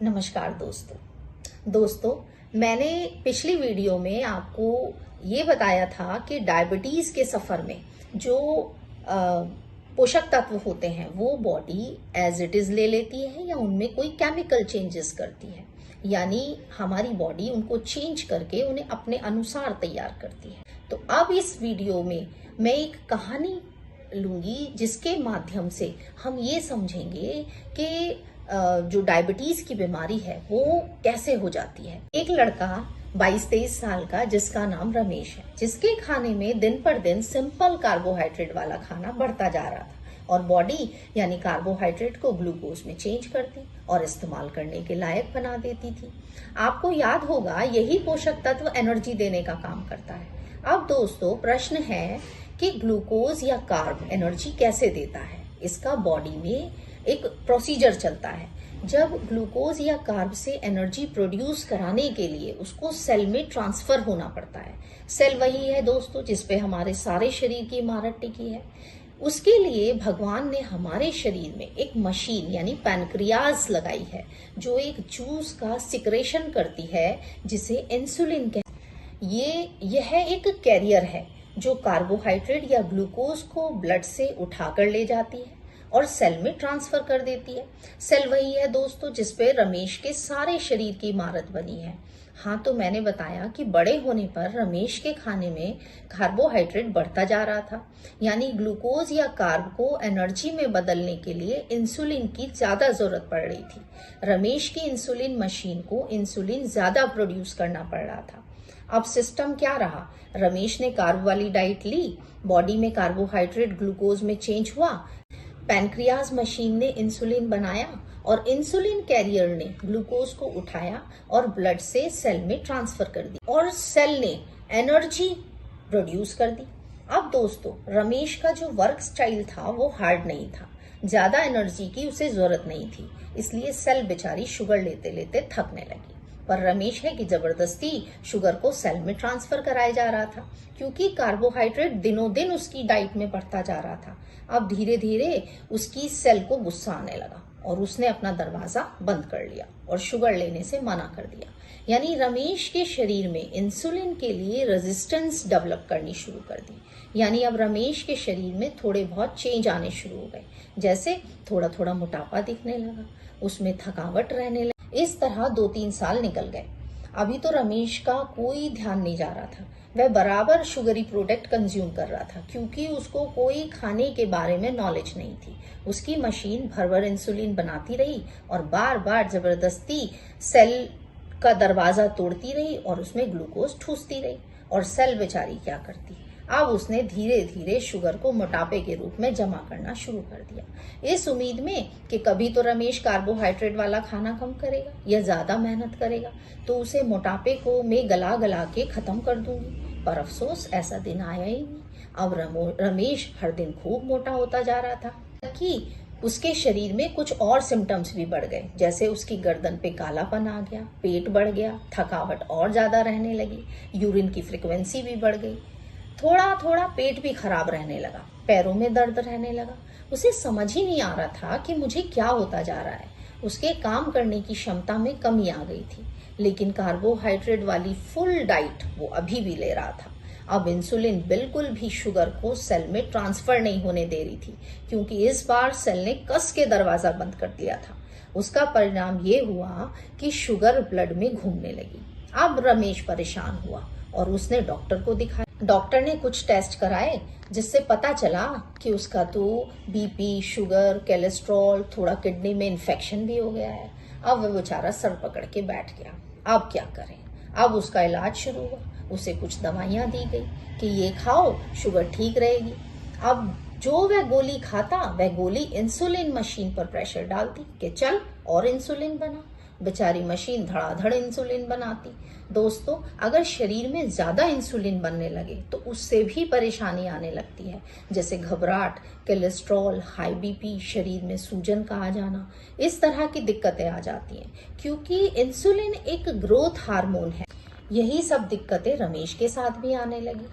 नमस्कार दोस्तों, मैंने पिछली वीडियो में आपको ये बताया था कि डायबिटीज के सफर में जो पोषक तत्व होते हैं वो बॉडी एज इट इज ले लेती है या उनमें कोई केमिकल चेंजेस करती है, यानी हमारी बॉडी उनको चेंज करके उन्हें अपने अनुसार तैयार करती है। तो अब इस वीडियो में मैं एक कहानी लूंगी जिसके माध्यम से हम ये समझेंगे कि जो डायबिटीज की बीमारी है वो कैसे हो जाती है। एक लड़का 22-23 साल का जिसका नाम रमेश है, जिसके खाने में दिन पर दिन सिंपल कार्बोहाइड्रेट वाला खाना बढ़ता जा रहा था और बॉडी यानी कार्बोहाइड्रेट को ग्लूकोज में चेंज करती और इस्तेमाल करने के लायक बना देती थी। आपको याद होगा यही पोषक तत्व एनर्जी देने का काम करता है। अब दोस्तों प्रश्न है कि ग्लूकोज या कार्ब एनर्जी कैसे देता है। इसका बॉडी में एक प्रोसीजर चलता है। जब ग्लूकोज या कार्ब से एनर्जी प्रोड्यूस कराने के लिए उसको सेल में ट्रांसफर होना पड़ता है। सेल वही है दोस्तों जिसपे हमारे सारे शरीर की इमारत टिकी है। उसके लिए भगवान ने हमारे शरीर में एक मशीन यानी पैनक्रियाज लगाई है जो एक जूस का सिक्रेशन करती है जिसे इंसुलिन कहते हैं। यह एक कैरियर है जो कार्बोहाइड्रेट या ग्लूकोज को ब्लड से उठाकर ले जाती है और सेल में ट्रांसफर कर देती है। सेल वही है दोस्तों जिसपे रमेश के सारे शरीर की इमारत बनी है। हाँ, तो मैंने बताया कि बड़े होने पर रमेश के खाने में कार्बोहाइड्रेट बढ़ता जा रहा था, यानी ग्लूकोज या कार्ब को एनर्जी में बदलने के लिए इंसुलिन की ज्यादा जरूरत पड़ रही थी। रमेश की इंसुलिन मशीन को इंसुलिन ज्यादा प्रोड्यूस करना पड़ रहा था। अब सिस्टम क्या रहा, रमेश ने कार्ब वाली डाइट ली, बॉडी में कार्बोहाइड्रेट ग्लूकोज में चेंज हुआ, पैनक्रियाज मशीन ने इंसुलिन बनाया और इंसुलिन कैरियर ने ग्लूकोज को उठाया और ब्लड से सेल में ट्रांसफर कर दी और सेल ने एनर्जी प्रोड्यूस कर दी। अब दोस्तों रमेश का जो वर्क स्टाइल था वो हार्ड नहीं था, ज्यादा एनर्जी की उसे जरूरत नहीं थी, इसलिए सेल बेचारी शुगर लेते लेते थकने लगी। पर रमेश है कि जबरदस्ती शुगर को सेल में ट्रांसफर कराया जा रहा था क्योंकि कार्बोहाइड्रेट दिनों दिन उसकी डाइट में बढ़ता जा रहा था। अब धीरे धीरे उसकी सेल को गुस्सा आने लगा और उसने अपना दरवाजा बंद कर लिया और शुगर लेने से मना कर दिया। यानी रमेश के शरीर में इंसुलिन के लिए रेजिस्टेंस डेवलप करनी शुरू कर दी। यानी अब रमेश के शरीर में थोड़े बहुत चेंज आने शुरू हो गए, जैसे थोड़ा थोड़ा मोटापा दिखने लगा, उसमें थकावट रहने लगी। इस तरह 2-3 साल निकल गए। अभी तो रमेश का कोई ध्यान नहीं जा रहा था, वह बराबर शुगरी प्रोडक्ट कंज्यूम कर रहा था क्योंकि उसको कोई खाने के बारे में नॉलेज नहीं थी। उसकी मशीन भर भर इंसुलिन बनाती रही और बार बार जबरदस्ती सेल का दरवाजा तोड़ती रही और उसमें ग्लूकोज ठूसती रही और सेल बेचारी क्या करती। अब उसने धीरे धीरे शुगर को मोटापे के रूप में जमा करना शुरू कर दिया, इस उम्मीद में कि कभी तो रमेश कार्बोहाइड्रेट वाला खाना कम करेगा या ज्यादा मेहनत करेगा तो उसे मोटापे को मैं गला गला के खत्म कर दूंगी। पर अफसोस ऐसा दिन आया ही नहीं। अब रमेश हर दिन खूब मोटा होता जा रहा था कि उसके शरीर में कुछ और सिम्टम्स भी बढ़ गए, जैसे उसकी गर्दन पे कालापन आ गया, पेट बढ़ गया, थकावट और ज्यादा रहने लगी, यूरिन की फ्रिक्वेंसी भी बढ़ गई, थोड़ा थोड़ा पेट भी खराब रहने लगा, पैरों में दर्द रहने लगा। उसे समझ ही नहीं आ रहा था कि मुझे क्या होता जा रहा है। उसके काम करने की क्षमता में कमी आ गई थी, लेकिन कार्बोहाइड्रेट वाली फुल डाइट वो अभी भी ले रहा था। अब इंसुलिन बिल्कुल भी शुगर को सेल में ट्रांसफर नहीं होने दे रही थी क्योंकि इस बार सेल ने कस के दरवाजा बंद कर दिया था। उसका परिणाम ये हुआ कि शुगर ब्लड में घूमने लगी। अब रमेश परेशान हुआ और उसने डॉक्टर को दिखाया। डॉक्टर ने कुछ टेस्ट कराए जिससे पता चला कि उसका तो बीपी, शुगर, कोलेस्ट्रॉल, थोड़ा किडनी में इन्फेक्शन भी हो गया है। अब वह बेचारा सर पकड़ के बैठ गया। अब क्या करें। अब उसका इलाज शुरू हुआ, उसे कुछ दवाइयां दी गई कि ये खाओ, शुगर ठीक रहेगी। अब जो वह गोली खाता वह गोली इंसुलिन मशीन पर प्रेशर डालती कि चल और इंसुलिन बना। बेचारी मशीन धड़ाधड़ इंसुलिन बनाती। दोस्तों अगर शरीर में ज्यादा इंसुलिन बनने लगे तो उससे भी परेशानी आने लगती है, जैसे घबराहट, कोलेस्ट्रॉल, हाई बीपी, शरीर में सूजन का आ जाना, इस तरह की दिक्कतें आ जाती हैं क्योंकि इंसुलिन एक ग्रोथ हार्मोन है। यही सब दिक्कतें रमेश के साथ भी आने लगी।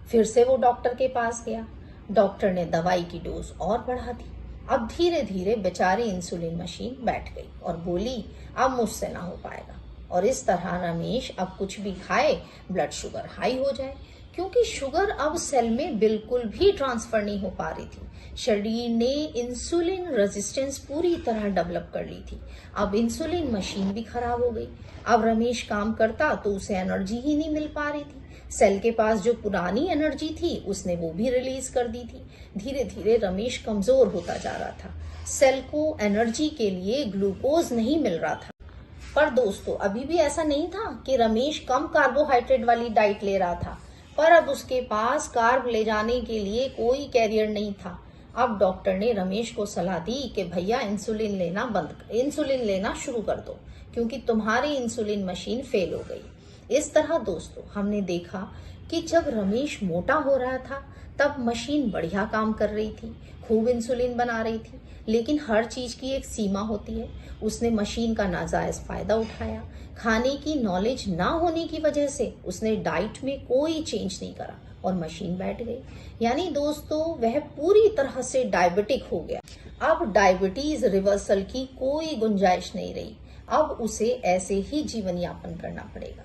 फिर से वो डॉक्टर के पास गया। डॉक्टर ने दवाई की डोज और बढ़ा दी अब धीरे धीरे बेचारी इंसुलिन मशीन बैठ गई और बोली अब मुझसे ना हो पाएगा। और इस तरह रमेश अब कुछ भी खाए ब्लड शुगर हाई हो जाए, क्योंकि शुगर अब सेल में बिल्कुल भी ट्रांसफर नहीं हो पा रही थी। शरीर ने इंसुलिन रेजिस्टेंस पूरी तरह डेवलप कर ली थी। अब इंसुलिन मशीन भी खराब हो गई। अब रमेश काम करता तो उसे एनर्जी ही नहीं मिल पा रही थी। सेल के पास जो पुरानी एनर्जी थी उसने वो भी रिलीज कर दी थी। धीरे धीरे रमेश कमजोर होता जा रहा था। सेल को एनर्जी के लिए ग्लूकोज नहीं मिल रहा था। पर दोस्तों अभी भी ऐसा नहीं था कि रमेश कम कार्बोहाइड्रेट वाली डाइट ले रहा था, पर अब उसके पास कार्ब ले जाने के लिए कोई कैरियर नहीं था। अब डॉक्टर ने रमेश को सलाह दी कि भैया इंसुलिन लेना शुरू कर दो, क्योंकि तुम्हारी इंसुलिन मशीन फेल हो गई। इस तरह दोस्तों हमने देखा कि जब रमेश मोटा हो रहा था तब मशीन बढ़िया काम कर रही थी, खूब इंसुलिन बना रही थी, लेकिन हर चीज की एक सीमा होती है। उसने मशीन का नाजायज फायदा उठाया। खाने की नॉलेज ना होने की वजह से उसने डाइट में कोई चेंज नहीं करा और मशीन बैठ गई। यानी दोस्तों वह पूरी तरह से डायबिटिक हो गया। अब डायबिटीज रिवर्सल की कोई गुंजाइश नहीं रही। अब उसे ऐसे ही जीवन यापन करना पड़ेगा।